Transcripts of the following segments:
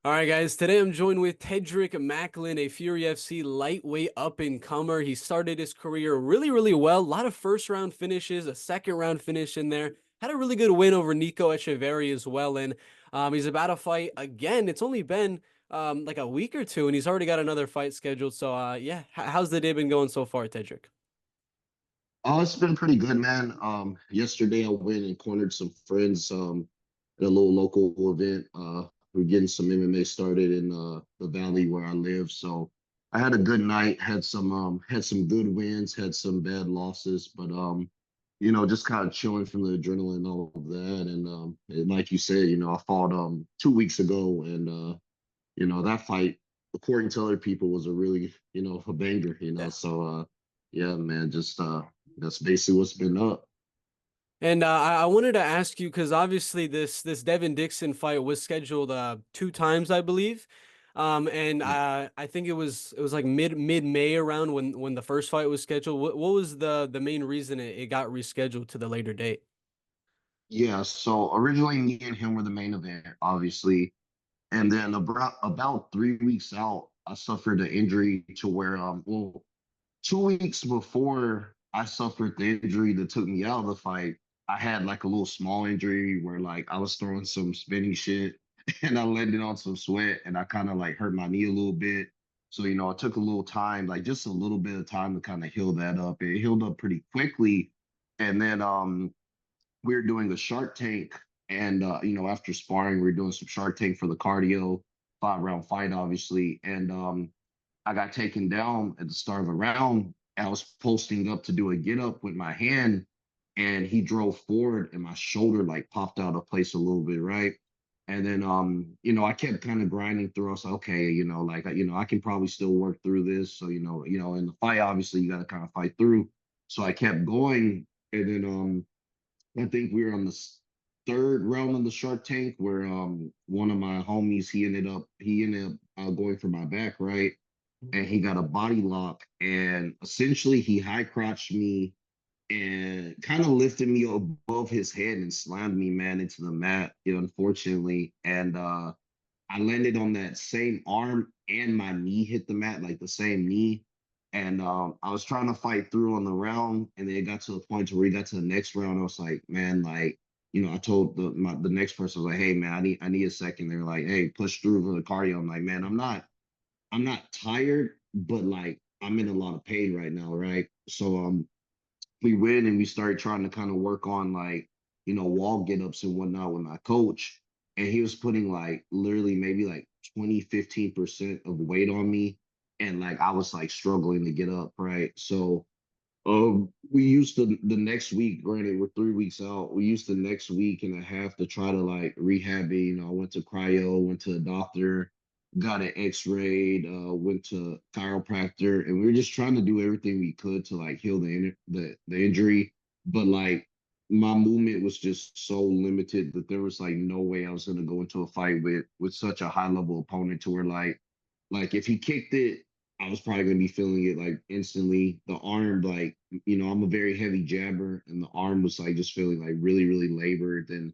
All right, guys. Today I'm joined with Tedrick Macklin, a Fury FC lightweight up-and-comer. He started his career really, really well. A lot of first-round finishes, a second-round finish in there. Had a really good win over Nico Echeverri as well. And he's about to fight again. It's only been like a week or two, and he's already got another fight scheduled. So, yeah, how's the day been going so far, Tedrick? Oh, it's been pretty good, man. Yesterday I went and cornered some friends at a little local event. We're getting some MMA started in the valley where I live. So I had a good night, had some good wins, had some bad losses, but just kind of chilling from the adrenaline and all of that. And like you said, I fought 2 weeks ago and that fight, according to other people, was a really, a banger, Yeah. so yeah, man, just that's basically what's been up. And I wanted to ask you because obviously this Devin Dixon fight was scheduled two times, I believe. And Yeah. I think it was like mid May around when the first fight was scheduled. What was the main reason it got rescheduled to the later date? Yeah, so originally me and him were the main event, obviously. And then about 3 weeks out, I suffered an injury to where 2 weeks before I suffered the injury that took me out of the fight, I had like a little small injury where like I was throwing some spinny shit and I landed on some sweat and I kind of like hurt my knee a little bit. So, it took a little time, like just a little bit of time to kind of heal that up. It healed up pretty quickly. And then we were doing a Shark Tank, and after sparring, we were doing some Shark Tank for the cardio 5 round fight, obviously, and I got taken down at the start of a round. And I was posting up to do a get up with my hand, and he drove forward, and my shoulder like popped out of place a little bit, right? And then I kept kind of grinding through. I was like, okay, I can probably still work through this. So, in the fight, obviously, you got to kind of fight through. So I kept going, and then I think we were on the third round of the Shark Tank where one of my homies he ended up going for my back, right, and he got a body lock, and essentially he high crotched me and kind of lifted me above his head and slammed me, man, into the mat, unfortunately. And I landed on that same arm and my knee hit the mat, like the same knee. And I was trying to fight through on the round, and then it got to the point to where we got to the next round. I was like, man, like, I told the next person, I was like, hey man, I need a second. They're like, hey, push through for the cardio. I'm like, man, I'm not tired, but like I'm in a lot of pain right now, right? So we went and we started trying to kind of work on like, wall get ups and whatnot with my coach. And he was putting like literally maybe like 20-15% of weight on me. And like I was like struggling to get up, right? So we used the next week, granted, we're 3 weeks out. We used the next week and a half to try to like rehab it. I went to cryo, went to the doctor, got an x-rayed, went to chiropractor, and we were just trying to do everything we could to like heal the injury. But like my movement was just so limited that there was like no way I was gonna go into a fight with such a high level opponent to where like if he kicked it, I was probably gonna be feeling it like instantly. The arm, like, I'm a very heavy jabber, and the arm was like just feeling like really, really labored. And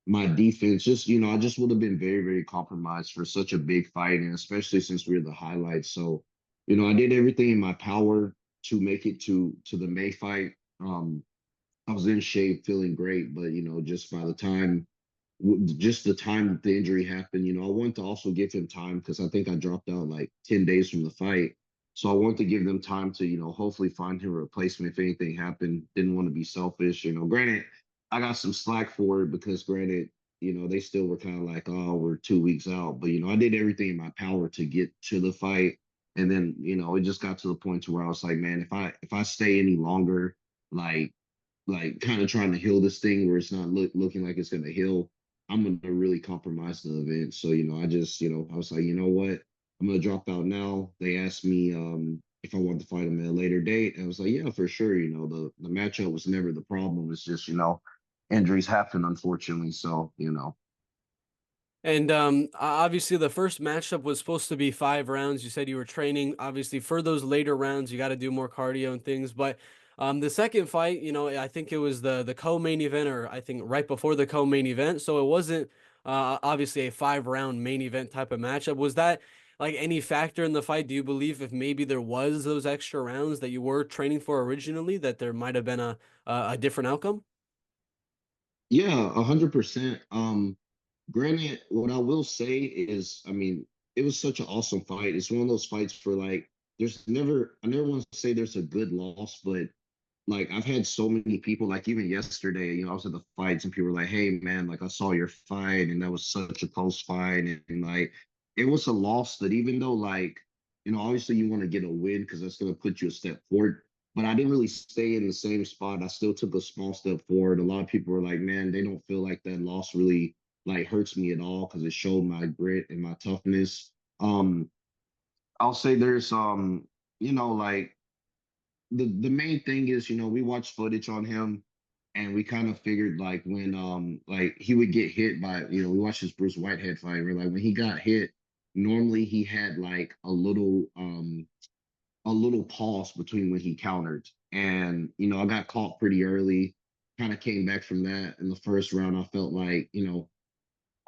my defense, just, I just would have been very, very compromised for such a big fight, and especially since we are the highlights. So, I did everything in my power to make it to the May fight. I was in shape, feeling great, but just by the time just the time that the injury happened, I wanted to also give him time because I think I dropped out like 10 days from the fight. So I wanted to give them time to, hopefully find him a replacement if anything happened. Didn't want to be selfish. Granted, I got some slack for it because granted, they still were kind of like, oh, we're 2 weeks out. But I did everything in my power to get to the fight. And then, it just got to the point to where I was like, man, if I stay any longer, like kind of trying to heal this thing where it's not looking like it's gonna heal, I'm gonna really compromise the event. So, I just, I was like, you know what? I'm gonna drop out now. They asked me if I wanted to fight them at a later date. And I was like, yeah, for sure. The matchup was never the problem. It's just, injuries happen, unfortunately. So, And obviously, the first matchup was supposed to be 5 rounds. You said you were training. Obviously, for those later rounds, you got to do more cardio and things. But the second fight, I think it was the co-main event, or I think right before the co-main event. So it wasn't obviously a 5 round main event type of matchup. Was that like any factor in the fight? Do you believe if maybe there was those extra rounds that you were training for originally, that there might have been a different outcome? Yeah, 100%. Granted, what I will say is, I mean, it was such an awesome fight. It's one of those fights for like, I never want to say there's a good loss, but like I've had so many people, like even yesterday, I was at the fights and people were like, "Hey man, like I saw your fight and that was such a close fight." And like it was a loss that even though like, obviously you want to get a win because that's gonna put you a step forward. But I didn't really stay in the same spot. I still took a small step forward. A lot of people were like, man, they don't feel like that loss really like hurts me at all because it showed my grit and my toughness. Um, I'll say there's like the main thing is, we watched footage on him and we kind of figured like when like he would get hit by, we watched his Bruce Whitehead fight where like when he got hit, normally he had like a little pause between when he countered. And, I got caught pretty early, kind of came back from that in the first round. I felt like,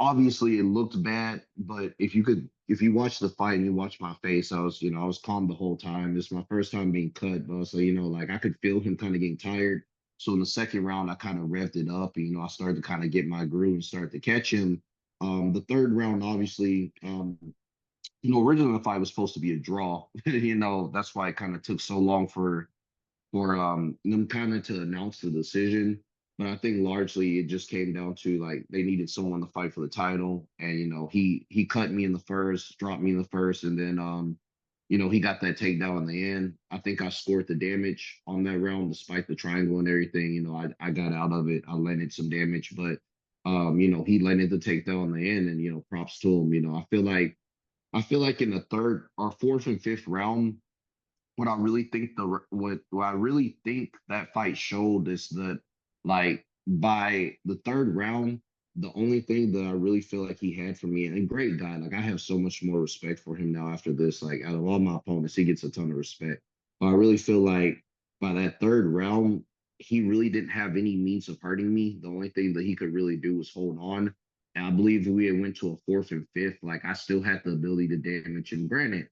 obviously it looked bad, but if you watch the fight and you watch my face, I was calm the whole time. It's my first time being cut, but so, like I could feel him kind of getting tired. So in the second round, I kind of revved it up. And, I started to kind of get my groove and start to catch him. The third round, obviously, originally the fight was supposed to be a draw. That's why it kind of took so long for them kind of to announce the decision. But I think largely it just came down to like they needed someone to fight for the title, and he cut me in the first, dropped me in the first, and then he got that takedown in the end. I think I scored the damage on that round despite the triangle and everything. I got out of it. I landed some damage, but he landed the takedown in the end, and props to him. I feel like in the third or fourth and fifth round, what I really think that fight showed is that like by the third round, the only thing that I really feel like he had for me, and a great guy, like I have so much more respect for him now after this. Like out of all my opponents, he gets a ton of respect. But I really feel like by that third round, he really didn't have any means of hurting me. The only thing that he could really do was hold on. And I believe if we had went to a fourth and fifth, like I still had the ability to damage him. Granted,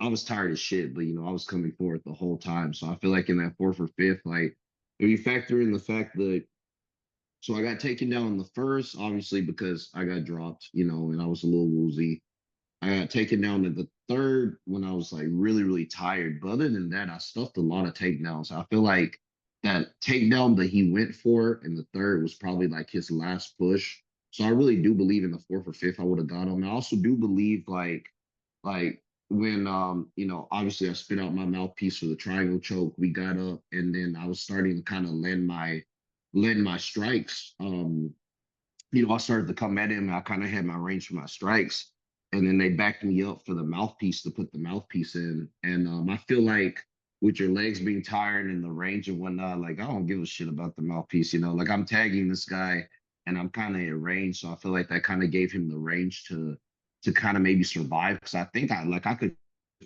I was tired as shit, but I was coming forward the whole time. So I feel like in that fourth or fifth, like if you factor in the fact that so I got taken down in the first, obviously because I got dropped, and I was a little woozy. I got taken down in the third when I was like really, really tired. But other than that, I stuffed a lot of takedowns. I feel like that takedown that he went for in the third was probably like his last push. So I really do believe in the fourth or fifth I would have got him. I also do believe like when obviously I spit out my mouthpiece for the triangle choke, we got up and then I was starting to kind of lend my strikes. I started to come at him. I kind of had my range for my strikes, and then they backed me up for the mouthpiece to put the mouthpiece in. And I feel like with your legs being tired and the range and whatnot, like I don't give a shit about the mouthpiece. Like I'm tagging this guy, and I'm kind of in range, so I feel like that kind of gave him the range to kind of maybe survive. Because I think I could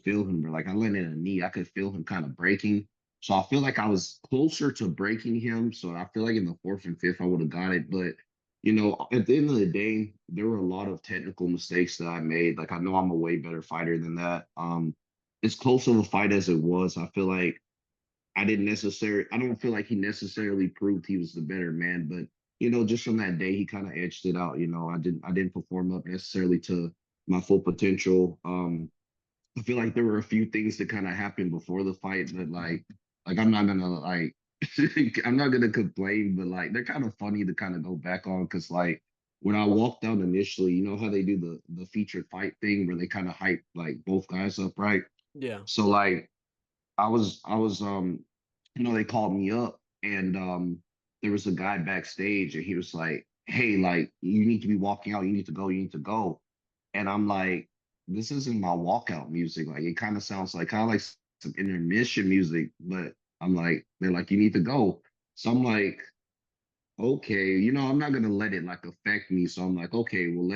feel him, like I landed a knee, I could feel him kind of breaking. So I feel like I was closer to breaking him. So I feel like in the fourth and fifth I would have got it, but at the end of the day, there were a lot of technical mistakes that I made. Like I know I'm a way better fighter than that. As close of a fight as it was, I feel like I don't feel like he necessarily proved he was the better man, but just from that day, he kind of edged it out. I didn't perform up necessarily to my full potential. I feel like there were a few things that kind of happened before the fight that like I'm not gonna like I'm not gonna complain, but like they're kind of funny to kind of go back on because like when I walked out initially, you know how they do the featured fight thing where they kind of hype like both guys up, right? Yeah. So like I was they called me up and there was a guy backstage and he was like, "Hey, like you need to be walking out, you need to go." And I'm like, this isn't my walkout music. Like it kind of like some intermission music, but I'm like, they're like, you need to go. So I'm like, okay, I'm not gonna let it like affect me. So I'm like, okay, well,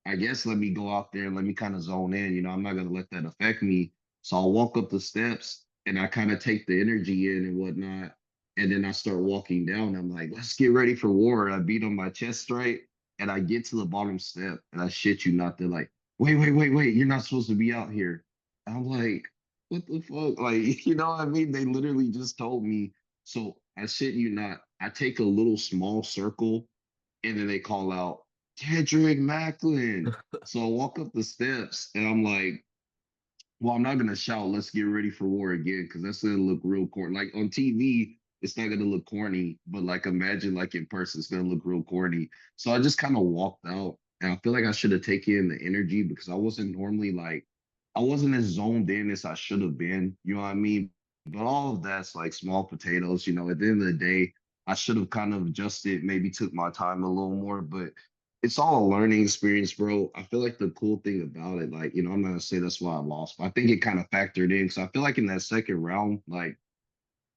I guess let me go out there and let me kind of zone in. I'm not gonna let that affect me. So I'll walk up the steps and I kind of take the energy in and whatnot. And then I start walking down. I'm like, let's get ready for war. I beat on my chest straight. and I get to the bottom step, and I shit you not, they're like, wait, wait, wait, wait, you're not supposed to be out here. I'm like, what the fuck? Like, you know what I mean? They literally just told me. So I shit you not, I take a little small circle, and then they call out Tedrick Macklin. So I walk up the steps, and I'm like, well, I'm not gonna shout, let's get ready for war again, because that's gonna look real corny. Like on TV, it's not gonna look corny, but like imagine like in person, it's gonna look real corny. So I just kind of walked out, and I feel like I should have taken the energy because I wasn't normally like I wasn't as zoned in as I should have been. You know what I mean? But all of that's like small potatoes. You know, at the end of the day, I should have kind of adjusted, maybe took my time a little more, but it's all a learning experience, bro. I feel like the cool thing about it, like, I'm not gonna say that's why I lost, but I think it kind of factored in because I feel like in that second round, like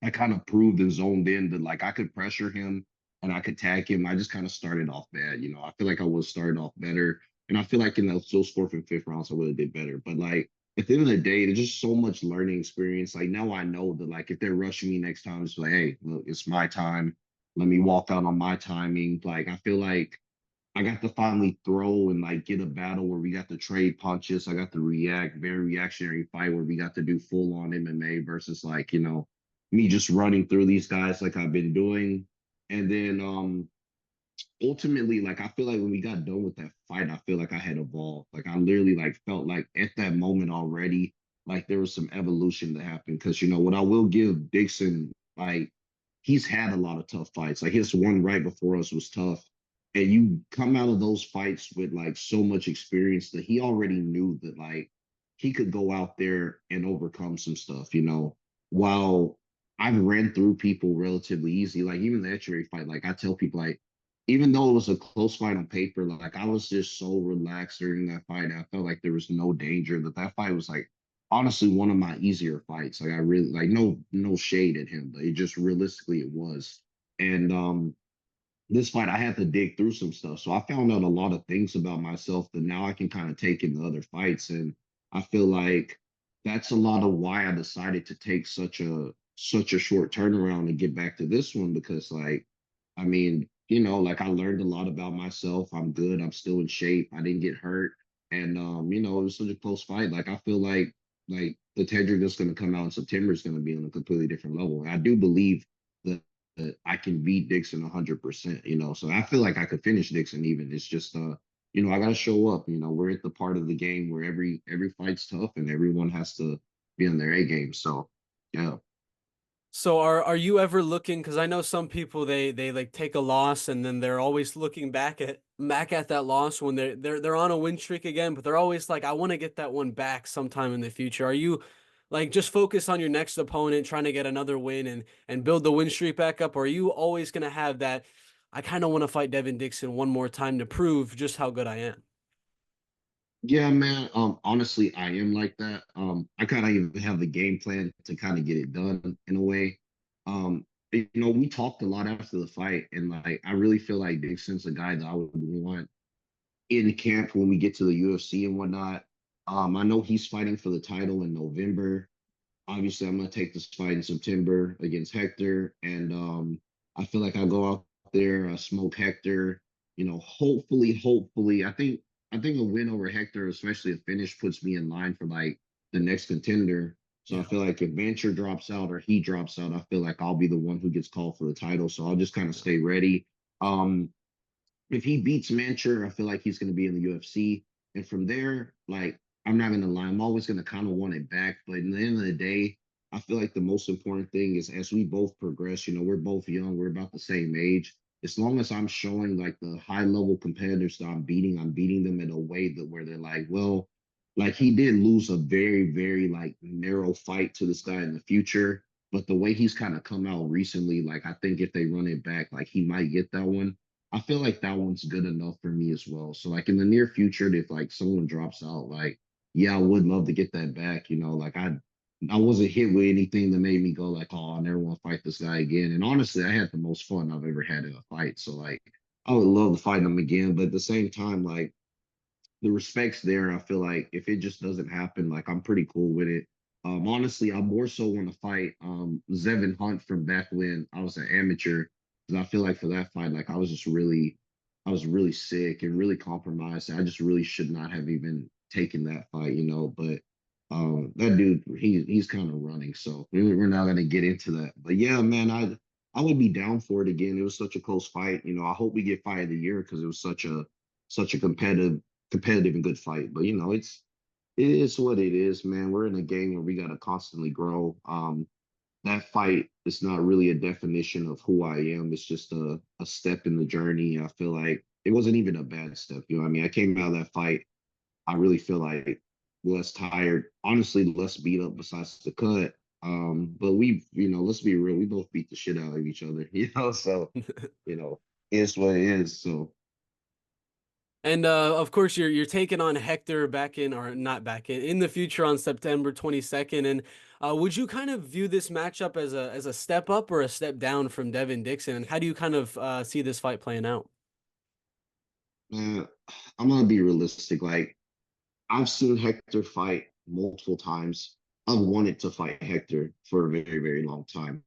I kind of proved and zoned in that like I could pressure him and I could tag him. I just kind of started off bad, I feel like I was started off better. And I feel like in those fourth and fifth rounds, I would have did better. But like at the end of the day, there's just so much learning experience. Like now I know that like if they're rushing me next time, it's like, hey, look, it's my time. Let me walk out on my timing. Like I feel like I got to finally throw and like get a battle where we got to trade punches. I got to react, very reactionary fight where we got to do full on MMA versus like, me just running through these guys like I've been doing. And then ultimately, like I feel like when we got done with that fight, I feel like I had evolved. Like I literally like felt like at that moment already, like there was some evolution that happened. Cause what I will give Dixon, like he's had a lot of tough fights. Like his one right before us was tough. And you come out of those fights with like so much experience that he already knew that like he could go out there and overcome some stuff. While I've ran through people relatively easy, like even the Echeverry fight, like I tell people like even though it was a close fight on paper, like I was just so relaxed during that fight. I felt like there was no danger. That fight was like honestly one of my easier fights. Like I really like no shade at him, but it just realistically it was. And this fight I had to dig through some stuff. So I found out a lot of things about myself that now I can kind of take into other fights. And I feel like that's a lot of why I decided to take such a short turnaround and get back to this one because like I mean, like I learned a lot about myself. I'm good. I'm still in shape. I didn't get hurt. And it was such a close fight. Like I feel like the Tedrick that's gonna come out in September is gonna be on a completely different level. And I do believe that I can beat Dixon 100%. So I feel like I could finish Dixon even. It's just I gotta show up. We're at the part of the game where every fight's tough and everyone has to be on their A game. So yeah. So are you ever looking, because I know some people they like take a loss and then they're always looking back at that loss when they're on a win streak again, but they're always like, I want to get that one back sometime in the future. Are you like just focus on your next opponent, trying to get another win and build the win streak back up? Or are you always gonna have that, I kind of want to fight Devin Dixon one more time to prove just how good I am? Yeah, man. Honestly, I am like that. I kind of even have the game plan to kind of get it done in a way. We talked a lot after the fight, and like I really feel like Dixon's a guy that I would want in camp when we get to the UFC and whatnot. I know he's fighting for the title in November. Obviously, I'm gonna take this fight in September against Hector, and I feel like I go out there, smoke Hector. Hopefully, I think a win over Hector, especially a finish, puts me in line for like the next contender. So I Yeah. feel like if Venture drops out or he drops out, I feel like I'll be the one who gets called for the title. So I'll just kind of Yeah. stay ready. If he beats Mancher, I feel like he's going to be in the UFC. And from there, like, I'm not going to lie, I'm always going to kind of want it back. But in the end of the day, I feel like the most important thing is as we both progress, we're both young, we're about the same age. As long as I'm showing like the high level competitors that I'm beating them in a way that where they're like, well, like he did lose a very, very like narrow fight to this guy in the future. But the way he's kind of come out recently, like I think if they run it back, like he might get that one. I feel like that one's good enough for me as well. So like in the near future, if like someone drops out, like yeah, I would love to get that back. Like I wasn't hit with anything that made me go like, oh, I never want to fight this guy again. And honestly, I had the most fun I've ever had in a fight. So like I would love to fight him again. But at the same time, like the respect's there. I feel like if it just doesn't happen, like I'm pretty cool with it. Honestly, I more so want to fight Zevin Hunt from back when I was an amateur. Because I feel like for that fight, like I was just really I was really sick and really compromised. I just really should not have even taken that fight, But that dude, he's kind of running, so we're not gonna get into that. But yeah, man, I would be down for it again. It was such a close fight. I hope we get fight of the year because it was such a competitive and good fight. But it is what it is, man. We're in a game where we gotta constantly grow. That fight is not really a definition of who I am. It's just a step in the journey. I feel like it wasn't even a bad step. You know what I mean? I came out of that fight. I really feel like less tired, honestly, less beat up besides the cut. But let's be real, we both beat the shit out of each other, so you know, it's what it is. So And of course, you're taking on Hector back in, or not back in the future on September 22nd. And would you kind of view this matchup as a step up or a step down from Devin Dixon? And how do you kind of see this fight playing out? man, I'm gonna be realistic. Like I've seen Hector fight multiple times. I've wanted to fight Hector for a very, very long time.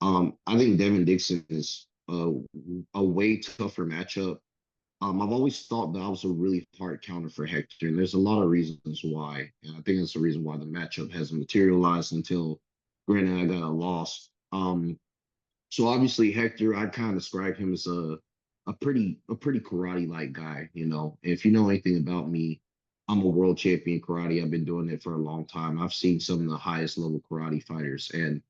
I think Devin Dixon is a way tougher matchup. I've always thought that was a really hard counter for Hector, and there's a lot of reasons why. And I think that's the reason why the matchup hasn't materialized until, granted, I got a loss. So obviously Hector, I'd kind of describe him as a pretty karate like guy. If you know anything about me, I'm a world champion karate. I've been doing it for a long time. I've seen some of the highest level karate fighters, and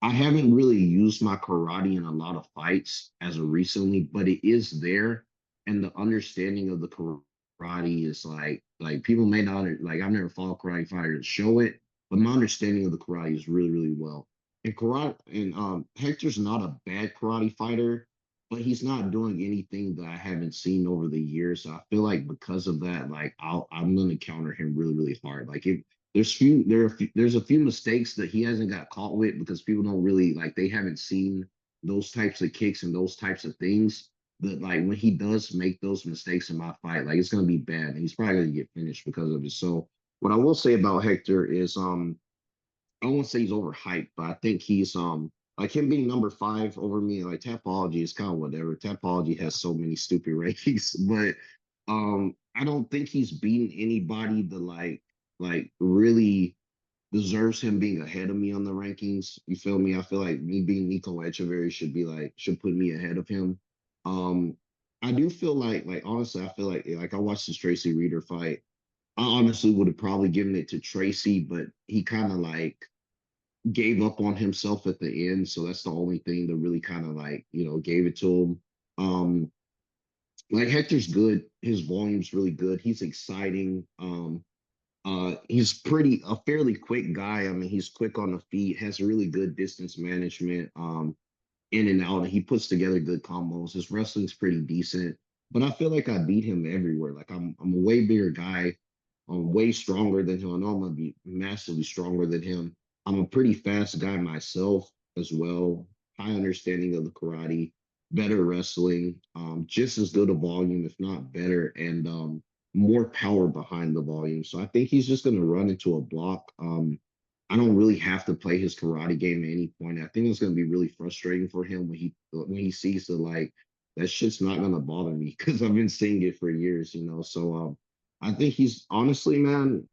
I haven't really used my karate in a lot of fights as of recently, but it is there. And the understanding of the karate is like people may not like I've never fought a karate fighter to show it, but my understanding of the karate is really, really well. And karate and Hector's not a bad karate fighter, but he's not doing anything that I haven't seen over the years. So I feel like because of that, like I'm gonna counter him really, really hard. Like if there's a few mistakes that he hasn't got caught with because people don't really like they haven't seen those types of kicks and those types of things. But like when he does make those mistakes in my fight, like it's gonna be bad and he's probably gonna get finished because of it. So what I will say about Hector is I won't say he's overhyped, but I think he's like him being number 5 over me, like Tapology is kind of whatever. Tapology has so many stupid rankings, but I don't think he's beaten anybody that like really deserves him being ahead of me on the rankings. You feel me? I feel like me being Nico Echeverry should put me ahead of him. Um I do feel like honestly, I feel like I watched this Tracy Reader fight. I honestly would have probably given it to Tracy, but he kind of like gave up on himself at the end. So that's the only thing that really kind of like, gave it to him. Like Hector's good. His volume's really good. He's exciting. He's a fairly quick guy. I mean, he's quick on the feet, has really good distance management, in and out. And he puts together good combos. His wrestling's pretty decent. But I feel like I beat him everywhere. Like I'm a way bigger guy. I'm way stronger than him. I know I'm gonna be massively stronger than him. I'm a pretty fast guy myself as well. High understanding of the karate, better wrestling, just as good a volume, if not better, and more power behind the volume. So I think he's just gonna run into a block. I don't really have to play his karate game at any point. I think it's gonna be really frustrating for him when he sees that like that shit's not gonna bother me because I've been seeing it for years. So I think he's honestly, man,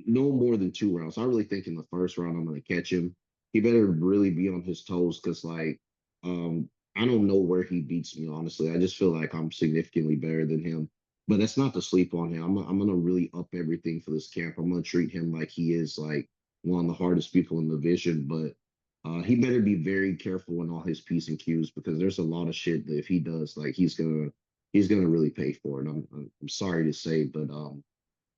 no more than 2 rounds. I really think in the first round I'm gonna catch him. He better really be on his toes because I don't know where he beats me, honestly. I just feel like I'm significantly better than him. But that's not to sleep on him. I'm gonna really up everything for this camp. I'm gonna treat him like he is like one of the hardest people in the division. But he better be very careful in all his P's and Q's because there's a lot of shit that if he does, like he's gonna really pay for it. I'm sorry to say, but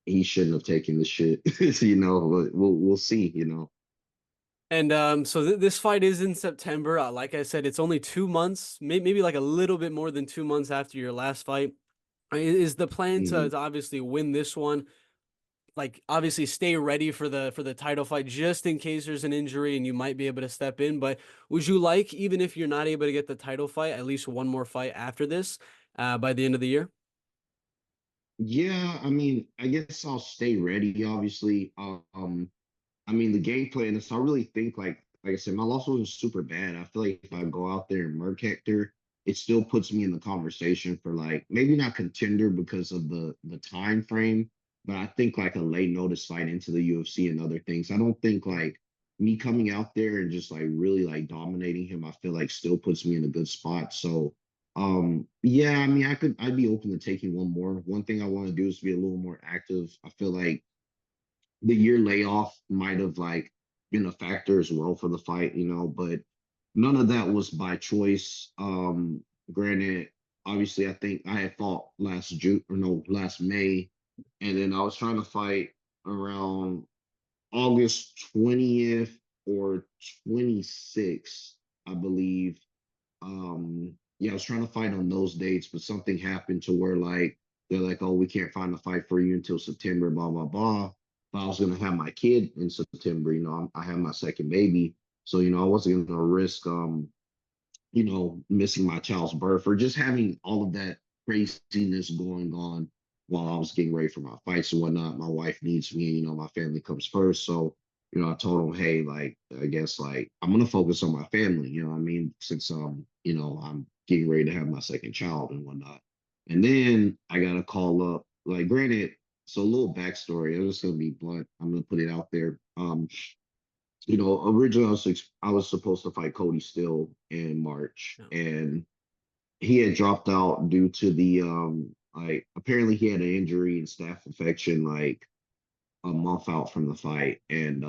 he shouldn't have taken the shit, but we'll see. And so this fight is in September. Like I said, it's only 2 months, maybe like a little bit more than 2 months after your last fight. Is the plan Mhm. to obviously win this one? Like obviously stay ready for the title fight just in case there's an injury and you might be able to step in. But would you like, even if you're not able to get the title fight, at least one more fight after this by the end of the year? Yeah, I mean, I guess I'll stay ready, obviously. I mean, the game plan is I really think like I said, my loss wasn't super bad. I feel like if I go out there and murk Hector, it still puts me in the conversation for like maybe not contender because of the time frame, but I think like a late notice fight into the UFC and other things. I don't think like me coming out there and just like really like dominating him, I feel like still puts me in a good spot. So yeah, I mean I'd be open to taking one more. One thing I want to do is be a little more active. I feel like the year layoff might have like been a factor as well for the fight, but none of that was by choice. Granted, obviously, I think I had fought last June or no, last May, and then I was trying to fight around August 20th or 26th, I believe. Yeah, I was trying to fight on those dates, but something happened to where like they're like, oh, we can't find a fight for you until September, blah blah blah. But I was gonna have my kid in September. I have my second baby, so I wasn't gonna risk missing my child's birth or just having all of that craziness going on while I was getting ready for my fights and whatnot. My wife needs me, my family comes first. So, I told him, hey, like, I guess like I'm gonna focus on my family, what I mean, since I'm getting ready to have my second child and whatnot. And then I got a call up, like granted, so a little backstory. I'm just gonna be blunt. I'm gonna put it out there. Originally I was supposed to fight Cody Still in March, Yeah. and he had dropped out due to the like apparently he had an injury and staph infection like a month out from the fight, and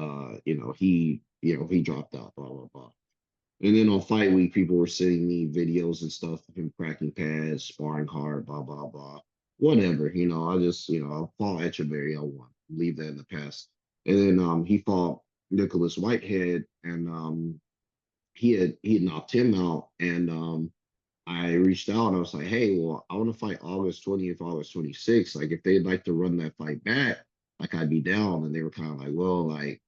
he dropped out, blah blah blah. And then on fight week, people were sending me videos and stuff of him cracking pads, sparring hard, blah blah blah. Whatever, I just I fought Echeverry, I won. Leave that in the past. And then he fought Nicholas Whitehead, and he had knocked him out. And I reached out and I was like, hey, well, I want to fight August 20th, August 26th. Like if they'd like to run that fight back, like I'd be down. And they were kind of like, well, like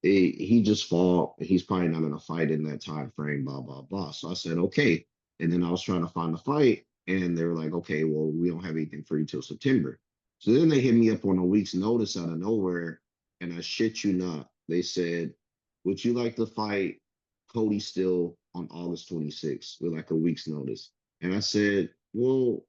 he just fought. He's probably not gonna fight in that time frame, blah, blah, blah. So I said, okay. And then I was trying to find a fight, and they were like, okay, well, we don't have anything for you till September. So then they hit me up on a week's notice out of nowhere, and I shit you not. They said, would you like to fight Cody Still on August 26th with like a week's notice? And I said, well,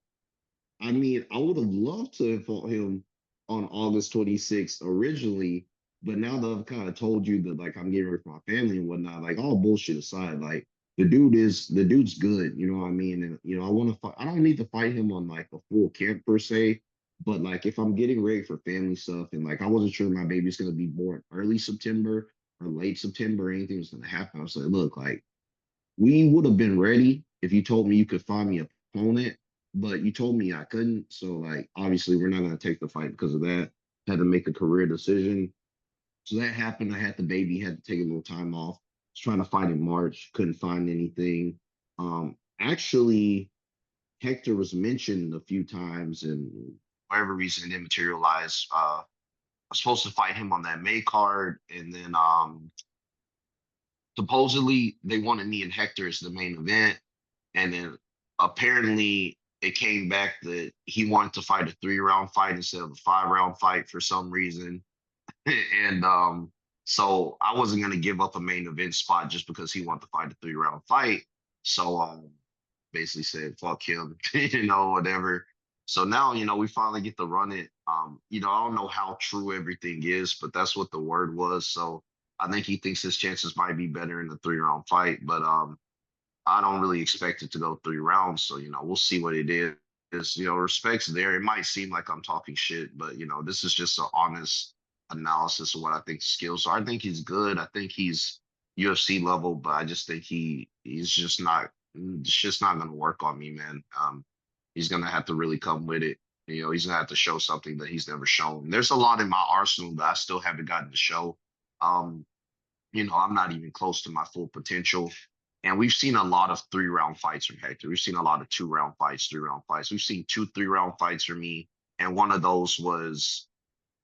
I mean, I would have loved to have fought him on August 26th originally, but now that I've kind of told you that like I'm getting ready for my family and whatnot, like all bullshit aside, like the dude's good, you know what I mean? And I want to fight. I don't need to fight him on like a full camp per se, but like if I'm getting ready for family stuff and like I wasn't sure my baby's gonna be born early September or late September or anything was gonna happen, I was like, look, like we would have been ready if you told me you could find me a opponent, but you told me I couldn't. So like obviously we're not gonna take the fight because of that. Had to make a career decision. So that happened. I had the baby, had to take a little time off. Was trying to fight in March, couldn't find anything. Actually Hector was mentioned a few times and for whatever reason it didn't materialize. I was supposed to fight him on that May card, and then supposedly they wanted me and Hector as the main event. And then apparently it came back that he wanted to fight a 3-round fight instead of a 5-round fight for some reason. And so I wasn't gonna give up a main event spot just because he wanted to fight a 3-round fight. So basically said fuck him, whatever. So now, we finally get to run it. I don't know how true everything is, but that's what the word was. So I think he thinks his chances might be better in the 3-round fight. But I don't really expect it to go 3 rounds. So, we'll see what it is. Respect's there. It might seem like I'm talking shit, but this is just an honest analysis of what I think skills are. I think he's good. I think he's UFC level, but I just think he's just not it's just not gonna work on me, man. He's gonna have to really come with it. He's gonna have to show something that he's never shown. There's a lot in my arsenal that I still haven't gotten to show. Um, I'm not even close to my full potential. And we've seen a lot of 3-round fights from Hector. We've seen a lot of 2-round fights, 3-round fights. We've seen 2 3-round fights for me. And one of those was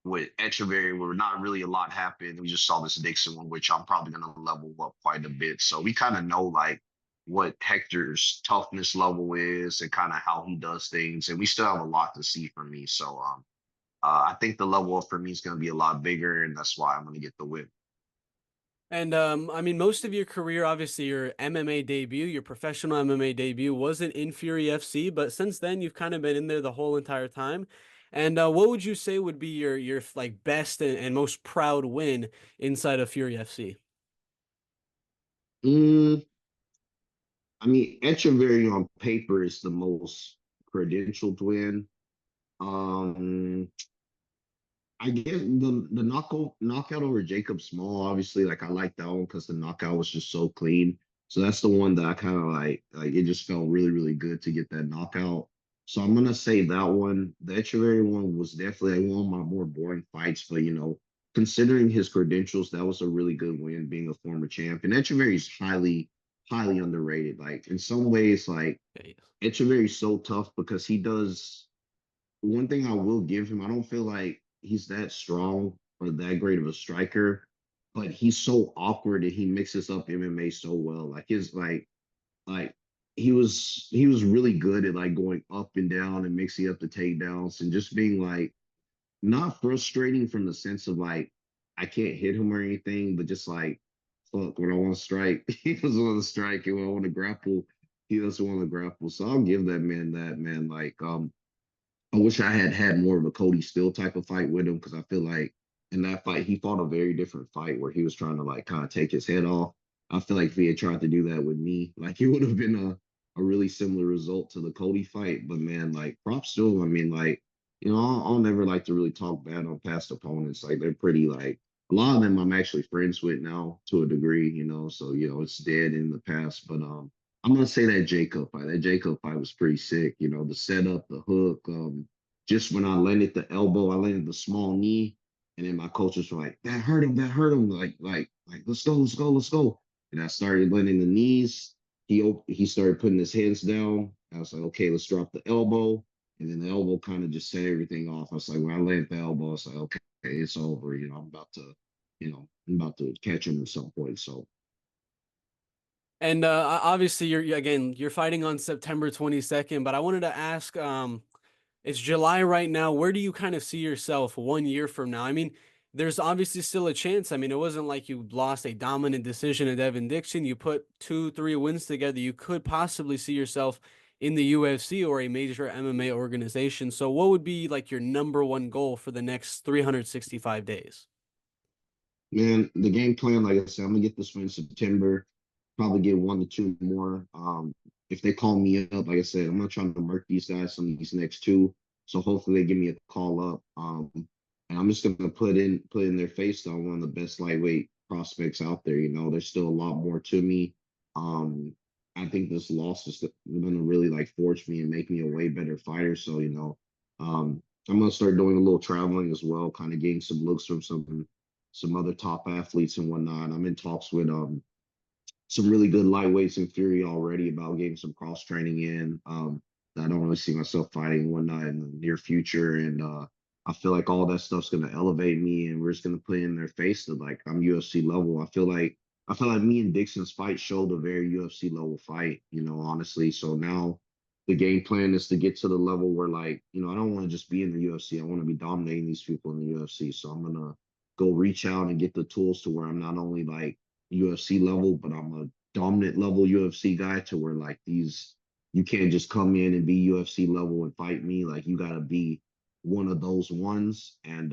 with Echeverry, where not really a lot happened. We just saw this Dixon one, which I'm probably going to level up quite a bit. So we kind of know like what Hector's toughness level is and kind of how he does things. And we still have a lot to see from me. So I think the level up for me is going to be a lot bigger. And that's why I'm going to get the whip. And I mean, most of your career, obviously, your MMA debut, your professional MMA debut, wasn't in Fury FC, but since then, you've kind of been in there the whole entire time. And what would you say would be your like best and most proud win inside of Fury FC? Mm, I mean, Echeverry on paper is the most credentialed win. Um, I guess the knockout over Jacob Small, obviously, like I like that one because the knockout was just so clean. So that's the one that I kind of like it just felt really, really good to get that knockout. So I'm gonna say that one. The Echeverry one was definitely one of my more boring fights, but considering his credentials, that was a really good win being a former champ. And Echeverry's highly, highly underrated. Like in some ways, like Okay. Echeverry's so tough because he does one thing I will give him, I don't feel like he's that strong or that great of a striker, but he's so awkward and he mixes up MMA so well. Like his like he was really good at like going up and down and mixing up the takedowns and just being like not frustrating from the sense of like I can't hit him or anything, but just like fuck when I want to strike, he doesn't want to strike, and when I want to grapple, he doesn't want to grapple. So I'll give that man that man. I wish I had had more of a Cody Still type of fight with him because I feel like in that fight he fought a very different fight where he was trying to like kind of take his head off. I feel like if he had tried to do that with me, like it would have been a really similar result to the Cody fight. But man, like props to him. I mean, like I'll never like to really talk bad on past opponents. Like they're pretty like a lot of them I'm actually friends with now to a degree. So it's dead in the past. But I'm gonna say that Jacob fight. That Jacob fight was pretty sick. The setup, the hook. Just when I landed the elbow, I landed the small knee, and then my coaches were like, "That hurt him. That hurt him. Like, let's go, let's go, let's go." And I started landing the knees. He started putting his hands down. I was like, "Okay, let's drop the elbow." And then the elbow kind of just set everything off. I was like, when I landed the elbow, I was like, "Okay, it's over. I'm about to catch him at some point." So And obviously, you're fighting on September 22nd, but I wanted to ask, it's July right now. Where do you kind of see yourself 1 year from now? I mean, there's obviously still a chance. I mean, it wasn't like you lost a dominant decision to Devin Dixon. You put two, three wins together. You could possibly see yourself in the UFC or a major MMA organization. So, what would be like your number one goal for the next 365 days? man, the game plan, like I said, I'm gonna get this one in September. Probably get 1 to 2 more. If they call me up, like I said, I'm not trying to murk these guys on these next two. So hopefully they give me a call up. And I'm just gonna put in their face that I'm one of the best lightweight prospects out there. There's still a lot more to me. Um, I think this loss is gonna really like forge me and make me a way better fighter. So, I'm gonna start doing a little traveling as well, kind of getting some looks from some other top athletes and whatnot. I'm in talks with some really good lightweights in Fury already about getting some cross training in. I don't really see myself fighting and whatnot in the near future. And I feel like all that stuff's gonna elevate me and we're just gonna put in their face that like I'm UFC level. I feel like me and Dixon's fight showed a very UFC level fight, honestly. So now the game plan is to get to the level where like, I don't want to just be in the UFC. I want to be dominating these people in the UFC. So I'm gonna go reach out and get the tools to where I'm not only like UFC level, but I'm a dominant level UFC guy to where like you can't just come in and be UFC level and fight me. Like you gotta be one of those ones. And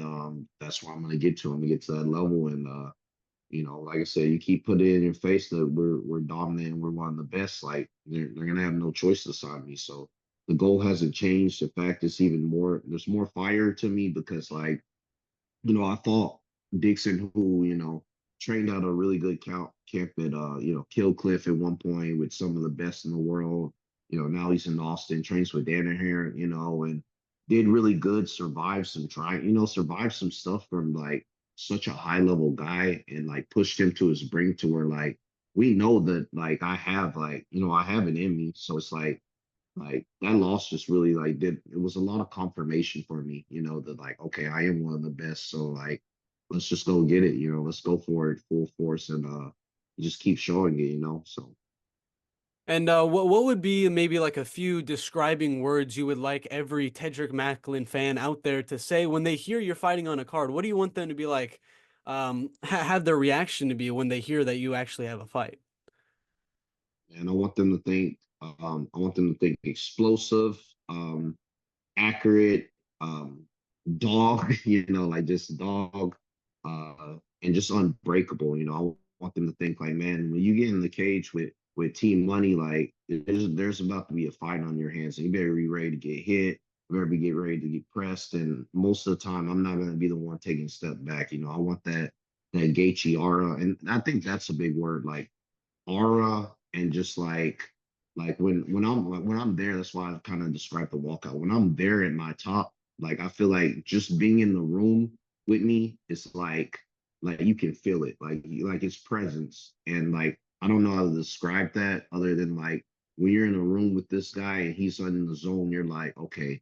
that's where I'm gonna get to. I'm gonna get to that level. And like I said, you keep putting it in your face that we're dominant and we're one of the best, like they're gonna have no choice to sign me. So the goal hasn't changed. In fact, there's more fire to me because like I thought Dixon, who, trained out a really good camp at Kill Cliff at one point with some of the best in the world. Now he's in Austin, trains with Danaher, and did really good, survived some stuff from like such a high level guy and like pushed him to his brink to where like we know that like I have it in me. So it's like that loss just really like did it was a lot of confirmation for me, that like, okay, I am one of the best. So like let's just go get it, let's go for it full force and just keep showing it. So And what would be maybe like a few describing words you would like every Tedrick Macklin fan out there to say when they hear you're fighting on a card? What do you want them to be like? have their reaction to be when they hear that you actually have a fight? And I want them to think, I want them to think explosive, accurate, dog, like just dog, and just unbreakable. I want them to think like, man, when you get in the cage with Team Money, like there's about to be a fight on your hands, and you better be ready to get hit. You better be get ready to get pressed, and most of the time, I'm not going to be the one taking a step back. I want that Gaethje aura, and I think that's a big word, like aura, and just like when I'm there, that's why I kind of described the walkout. When I'm there at my top, like I feel like just being in the room with me, it's like you can feel it, like its presence. And like I don't know how to describe that other than like when you're in a room with this guy and he's in the zone, you're like, okay,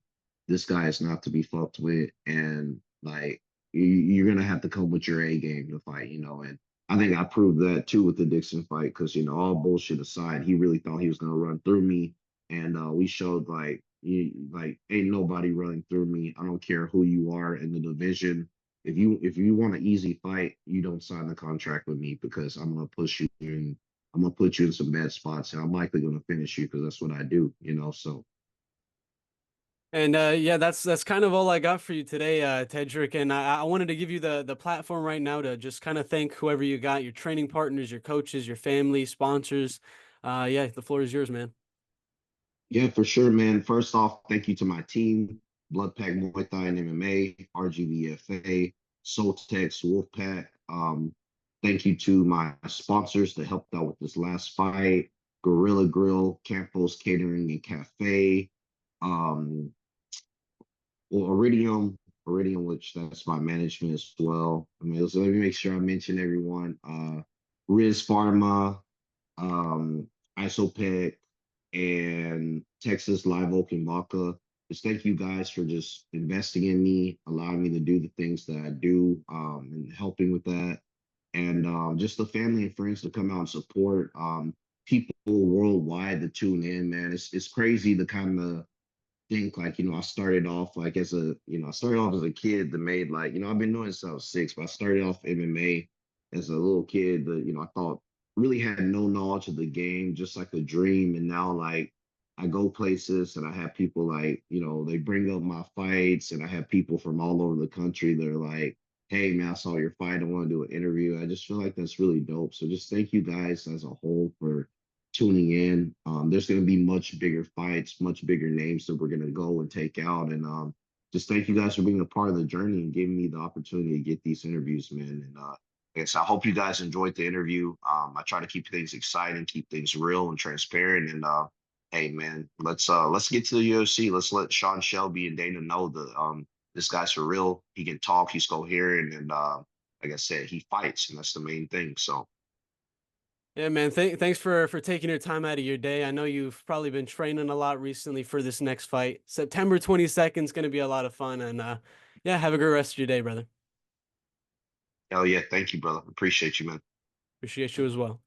this guy is not to be fucked with, and like you're gonna have to come with your A game to fight. And I think I proved that too with the Dixon fight because all bullshit aside, he really thought he was gonna run through me, and we showed like ain't nobody running through me. I don't care who you are in the division. If you want an easy fight, you don't sign the contract with me because I'm gonna push you in. I'm gonna put you in some bad spots, and I'm likely gonna finish you because that's what I do. So And yeah, that's kind of all I got for you today, Tedrick. And I wanted to give you the platform right now to just kind of thank whoever you got, your training partners, your coaches, your family, sponsors. Yeah, the floor is yours, man. yeah, for sure, man. First off, thank you to my team, Blood Pack Muay Thai and MMA, RGVFA, Soltex, Wolfpack. Thank you to my sponsors that helped out with this last fight, Gorilla Grill, Campos Catering and Cafe, um, well, Iridium, which that's my management as well. I mean, so let me make sure I mention everyone. Riz Pharma, um, Isopec, and Texas Live Oak and Vodka. Just thank you guys for just investing in me, allowing me to do the things that I do, and helping with that. And just the family and friends to come out and support. People worldwide to tune in, man. It's crazy the kind of think like I started off like as a I started off as a kid that made like I've been doing this since I was 6, but I started off MMA as a little kid that I thought really had no knowledge of the game, just like a dream. And now like I go places and I have people like they bring up my fights, and I have people from all over the country that are like, hey man, I saw your fight, I want to do an interview. I just feel like that's really dope. So just thank you guys as a whole for tuning in. There's going to be much bigger fights, much bigger names that we're going to go and take out. And just thank you guys for being a part of the journey and giving me the opportunity to get these interviews, man. And I guess I hope you guys enjoyed the interview. I try to keep things exciting, keep things real and transparent. And hey, man, let's get to the UFC. Let's let Sean Shelby and Dana know that this guy's for real. He can talk. He's coherent, and like I said, he fights, and that's the main thing. So. Yeah, man. Thanks for taking your time out of your day. I know you've probably been training a lot recently for this next fight. September 22nd is going to be a lot of fun. And yeah, have a great rest of your day, brother. Hell yeah. Thank you, brother. Appreciate you, man. Appreciate you as well.